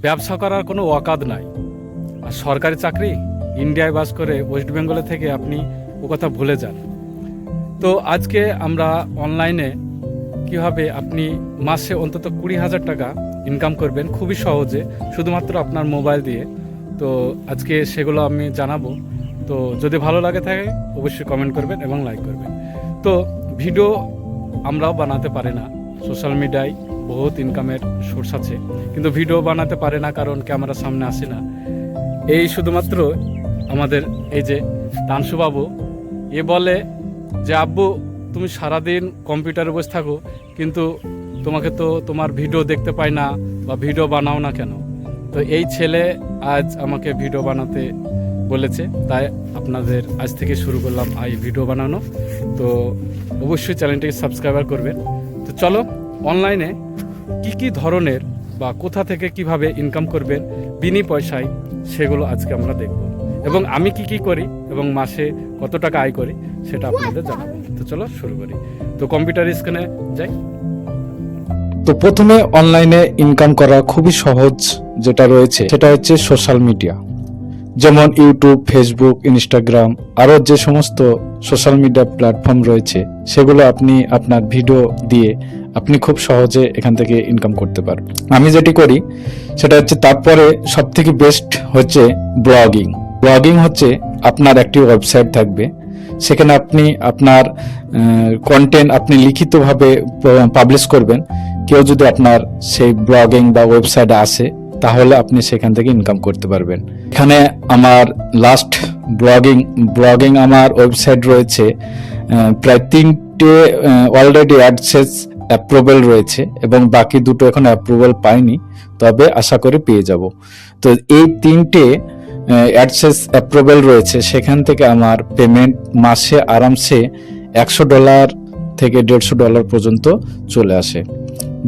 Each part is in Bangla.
ব্যবসা করার কোনো অকাদ নাই। আর সরকারি চাকরি ইন্ডিয়ায় বাস করে ওয়েস্ট বেঙ্গলে থেকে আপনি ও কথা ভুলে যান। তো আজকে আমরা অনলাইনে কীভাবে আপনি মাসে অন্তত 20,000 টাকা ইনকাম করবেন খুবই সহজে, শুধুমাত্র আপনার মোবাইল দিয়ে। তো আজকে সেগুলো আমি জানাবো। তো যদি ভালো লাগে থাকে অবশ্যই কমেন্ট করবেন এবং লাইক করবেন। তো ভিডিও আমরাও বানাতে পারি না, সোশ্যাল মিডিয়ায় বহুত ইনকামের সোর্স আছে, কিন্তু ভিডিও বানাতে পারে না কারণ ক্যামেরার সামনে আসে না। এই শুধুমাত্র আমাদের এই যে তানসুবাবু এ বলে যে আব্বু তুমি সারাদিন কম্পিউটারে বসে থাকো, কিন্তু তোমাকে তো তোমার ভিডিও দেখতে পাই না বা ভিডিও বানাও না কেন। তো এই ছেলে আজ আমাকে ভিডিও বানাতে বলেছে, তাই আপনাদের আজ থেকে শুরু করলাম এই ভিডিও বানানো। তো অবশ্যই চ্যানেলটিকে সাবস্ক্রাইব করবেন। তো চলো অনলাইনে কি ধরনের বা কোথা থেকে কিভাবে ইনকাম করবেন বিনি পয়সায় সেগুলো আজকে আমরা দেখব, এবং আমি কি করি এবং মাসে কত টাকা আয় করি সেটা আপনাদের জানাবো। তো চলো শুরু করি। তো কম্পিউটার স্ক্রিনে যাই। তো প্রথমে অনলাইনে ইনকাম করা খুবই সহজ যেটা রয়েছে সেটা হচ্ছে সোশ্যাল মিডিয়া, যেমন ইউটিউব, ফেসবুক, ইনস্টাগ্রাম, আরও যে সমস্ত সোশ্যাল মিডিয়া প্ল্যাটফর্ম রয়েছে সেগুলো আপনি আপনার ভিডিও দিয়ে আপনি খুব সহজে এখান থেকে ইনকাম করতে পারবেন। আমি যেটি করি সেটা হচ্ছে, তারপরে সবথেকে বেস্ট হচ্ছে ব্লগিং। ব্লগিং হচ্ছে আপনার একটি ওয়েবসাইট থাকবে, সেখানে আপনি আপনার কন্টেন্ট আপনি লিখিতভাবে পাবলিশ করবেন। কেউ যদি আপনার সেই ব্লগিং বা ওয়েবসাইটে আসে তাহলে আপনি সেখান থেকে ইনকাম করতে পারবেন। এখানে আমার লাস্ট ব্লগিং আমার ওয়েবসাইট রয়েছে প্রায় 3টে অলরেডি অ্যাডসেন্স অ্যাপ্রুভাল রয়েছে এবং বাকি 2টো এখন অ্যাপ্রুভাল পাইনি, তবে আশা করি পেয়ে যাব। তো এই 3টে অ্যাডসেন্স অ্যাপ্রুভাল রয়েছে, সেখান থেকে আমার পেমেন্ট মাসে আরামসে $100 থেকে $150 পর্যন্ত চলে আসে।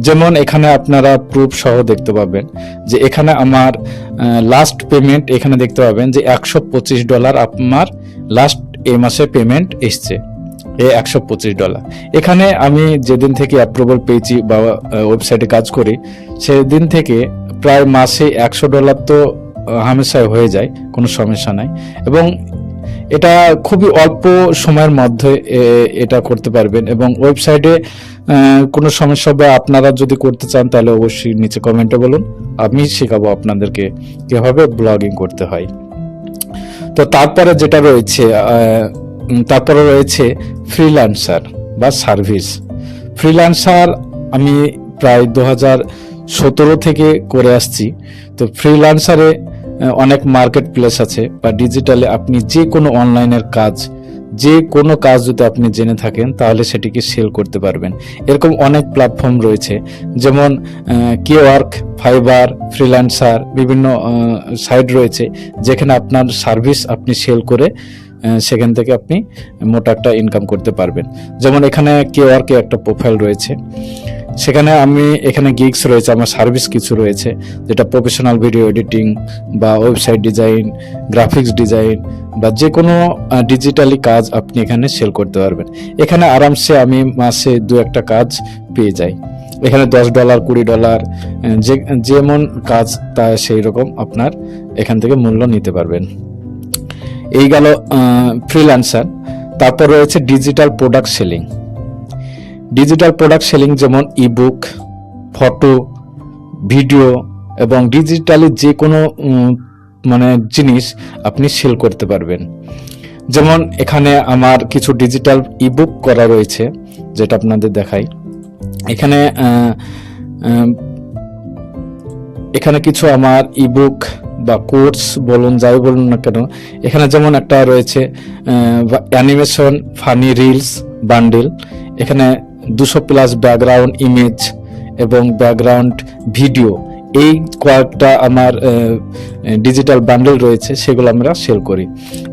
যেমন এখানে আপনারা প্রুফ সহ দেখতে পাবেন যে এখানে আমার লাস্ট পেমেন্ট এখানে দেখতে পাবেন যে $125 আমার লাস্ট এই মাসে পেমেন্ট এসছে, এই $125। এখানে আমি যেদিন থেকে অ্যাপ্রুভাল পেয়েছি বা ওয়েবসাইটে কাজ করি সেদিন থেকে প্রায় মাসে $100 তো হামেশাই হয়ে যায়, কোনো সমস্যা নাই। এবং এটা খুবই অল্প সময়ের মধ্যে এটা করতে পারবেন। এবং ওয়েবসাইটে কোনো সমস্যা বা আপনারা যদি করতে চান তাহলে অবশ্যই নিচে কমেন্টে বলুন, আমি শেখাবো আপনাদেরকে কিভাবে ব্লগিং করতে হয়। তো তারপরে যেটা রয়েছে তারপরে রয়েছে ফ্রিল্যান্সার বা সার্ভিস। ফ্রিল্যান্সার আমি প্রায় 2017 থেকে করে আসছি। তো ফ্রিল্যান্সারে অনেক মার্কেট প্লেস আছে বা ডিজিটালে আপনি যে কোনো অনলাইনের কাজ, যে কোনো কাজ যদি আপনি জেনে থাকেন তাহলে সেটিকে সেল করতে পারবেন। এরকম অনেক প্ল্যাটফর্ম রয়েছে, যেমন কেওয়ার্ক, ফাইবার, ফ্রিল্যান্সার, বিভিন্ন সাইট রয়েছে যেখানে আপনার সার্ভিস আপনি সেল করে সেখান থেকে আপনি মোটা একটা ইনকাম করতে পারবেন। যেমন এখানে কেওয়ার্কে একটা প্রোফাইল রয়েছে, সেখানে এখানে গিগস রয়েছে, আমার সার্ভিস কিছু রয়েছে, যেটা প্রফেশনাল ভিডিও এডিটিং বা ওয়েবসাইট ডিজাইন, গ্রাফিক্স ডিজাইন বা যে কোনো ডিজিটালি কাজ আপনি এখানে সেল করতে পারবেন। এখানে আরামসে আমি মাসে 2-1টা কাজ পেয়ে যাই। এখানে $10, $20 যেমন কাজ তা সেই রকম আপনার এখান থেকে মূল্য নিতে পারবেন। এই গেল ফ্রিল্যান্সার। তারপর রয়েছে digital product selling. Digital product selling যেমন ইবুক, ফটো, ভিডিও এবং ডিজিটালি যে কোনো জিনিস আপনি সেল করতে পারবেন। যেমন এখানে আমার কিছু ডিজিটাল ইবুক করা রয়েছে, যেটা আপনাদের দেখাই। এখানে কিছু আমার ইবুক বা কোর্স বলুন, যাই বলুন না কেন, এখানে যেমন একটা রয়েছে অ্যানিমেশন ফানি রিলস বান্ডেল। এখানে 200+ ব্যাকগ্রাউন্ড ইমেজ এবং ব্যাকগ্রাউন্ড ভিডিও, এই কয়েকটা আমার ডিজিটাল বান্ডেল রয়েছে, সেগুলো আমরা সেল করি।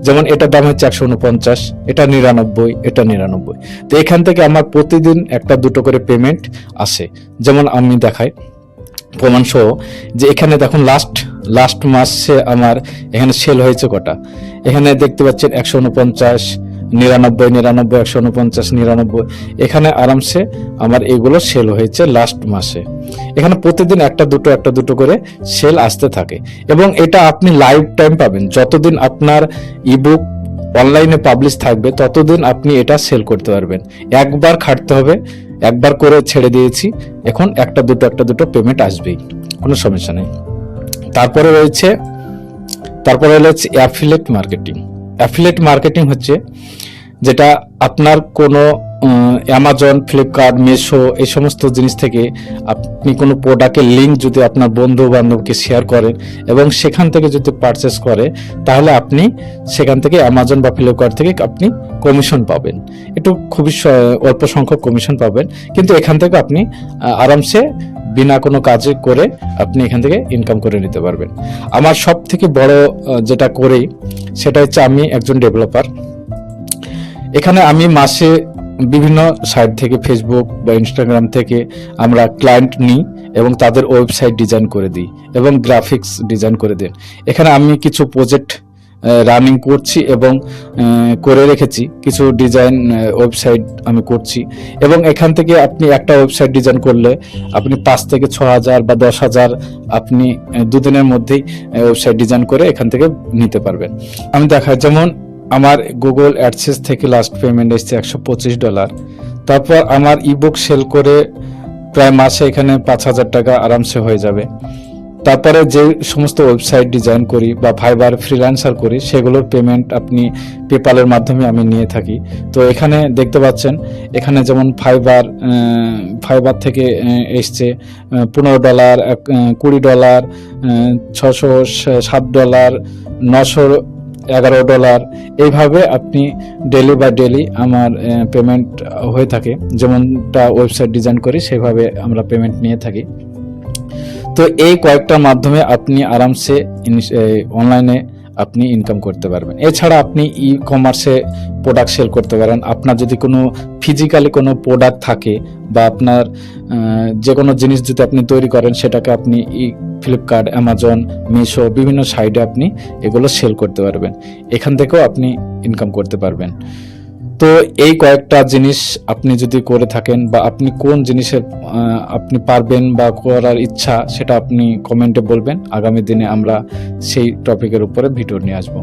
যেমন এটার দাম হচ্ছে 149, এটা 99, এটা 99। তো এখান থেকে আমার প্রতিদিন 1-2টো করে পেমেন্ট আসে। যেমন আমি দেখাই প্রমাণ সহ যে এখানে দেখুন লাস্ট মাসে আমার এখানে সেল হয়েছে কটা। এখানে দেখতে পাচ্ছেন 149, 99, 149, 99, এখানে আরামসে আমার এগুলো সেল হয়েছে লাস্ট মাসে। এখানে প্রতিদিন একটা দুটো করে সেল আসতে থাকে এবং এটা আপনি লাইফ টাইম পাবেন। যতদিন আপনার ইবুক অনলাইনে পাবলিশ থাকবে ততদিন আপনি এটা সেল করতে পারবেন। একবার খাটতে হবে, একবার করে ছেড়ে দিয়েছি, এখন একটা দুটো পেমেন্ট আসবেই, কোনো সমস্যা নেই। তারপরে রয়েছে অ্যাফিলিয়েট মার্কেটিং। অ্যাফিলিয়েট মার্কেটিং হচ্ছে যেটা আপনার কোনো অ্যামাজন, ফ্লিপকার্ট, মিশো এই সমস্ত জিনিস থেকে আপনি কোনো প্রোডাক্টের লিঙ্ক যদি আপনার বন্ধু বান্ধবকে শেয়ার করেন এবং সেখান থেকে যদি পারচেস করে, তাহলে আপনি সেখান থেকে অ্যামাজন বা ফ্লিপকার্ট থেকে আপনি কমিশন পাবেন। একটু খুবই অল্প সংখ্যক কমিশন পাবেন, কিন্তু এখান থেকে আপনি আরামসে বিনা কোনো কাজে করে আপনি এখান থেকে ইনকাম করে নিতে পারবেন। আমার সব থেকে বড় যেটা করি সেটা হচ্ছে আমি একজন ডেভেলপার। এখানে আমি মাসে বিভিন্ন সাইট থেকে, ফেসবুক বা ইনস্টাগ্রাম থেকে আমরা ক্লায়েন্ট নিই এবং তাদের ওয়েবসাইট ডিজাইন করে দিই এবং গ্রাফিক্স ডিজাইন করে দিই। এখানে আমি কিছু প্রজেক্ট রানিং করছি এবং করে রেখেছি, কিছু ডিজাইন ওয়েবসাইট আমি করছি এবং এখান থেকে আপনি একটা ওয়েবসাইট ডিজাইন করলে আপনি 5 থেকে 6,000 বা 10,000 আপনি দুদিনের মধ্যেই ওয়েবসাইট ডিজাইন করে এখান থেকে নিতে পারবেন। আমি দেখাই, যেমন আমার গুগল অ্যাডসেন্স থেকে লাস্ট পেমেন্ট এসেছে $125। তারপর আমার ইবুক সেল করে প্রায় মাসে এখানে 5,000 টাকা আরামসে হয়ে যাবে। তারপরে যে সমস্ত ওয়েবসাইট ডিজাইন করি বা ফাইবার ফ্রিল্যান্সার করি সেগুলোর পেমেন্ট আপনি পেপালের মাধ্যমে আমি নিয়ে থাকি। তো এখানে দেখতে পাচ্ছেন, এখানে যেমন ফাইবার থেকে এসছে $15, $20, $607, $911, এইভাবে আপনি ডেলি বাই ডেলি আমার পেমেন্ট হয়ে থাকে। যেমনটা ওয়েবসাইট ডিজাইন করি সেভাবে আমরা পেমেন্ট নিয়ে থাকি। তো এই কয়েকটার মাধ্যমে আপনি আরামসে অনলাইনে আপনি ইনকাম করতে পারবেন। এছাড়া আপনি ই কমার্সে প্রোডাক্ট সেল করতে পারেন। আপনার যদি কোনো ফিজিক্যালি কোনো প্রোডাক্ট থাকে বা আপনার যে কোনো জিনিস যদি আপনি তৈরি করেন, সেটাকে আপনি ফ্লিপকার্ট, অ্যামাজন, মিশো বিভিন্ন সাইটে আপনি এগুলো সেল করতে পারবেন। এখান থেকেও আপনি ইনকাম করতে পারবেন। তো এই কয়েকটা জিনিস আপনি যদি করে থাকেন বা আপনি কোন জিনিসের আপনি পারবেন বা করার ইচ্ছা, সেটা আপনি কমেন্টে বলবেন। আগামী দিনে আমরা সেই টপিকের উপরে ভিডিও নিয়ে আসবো।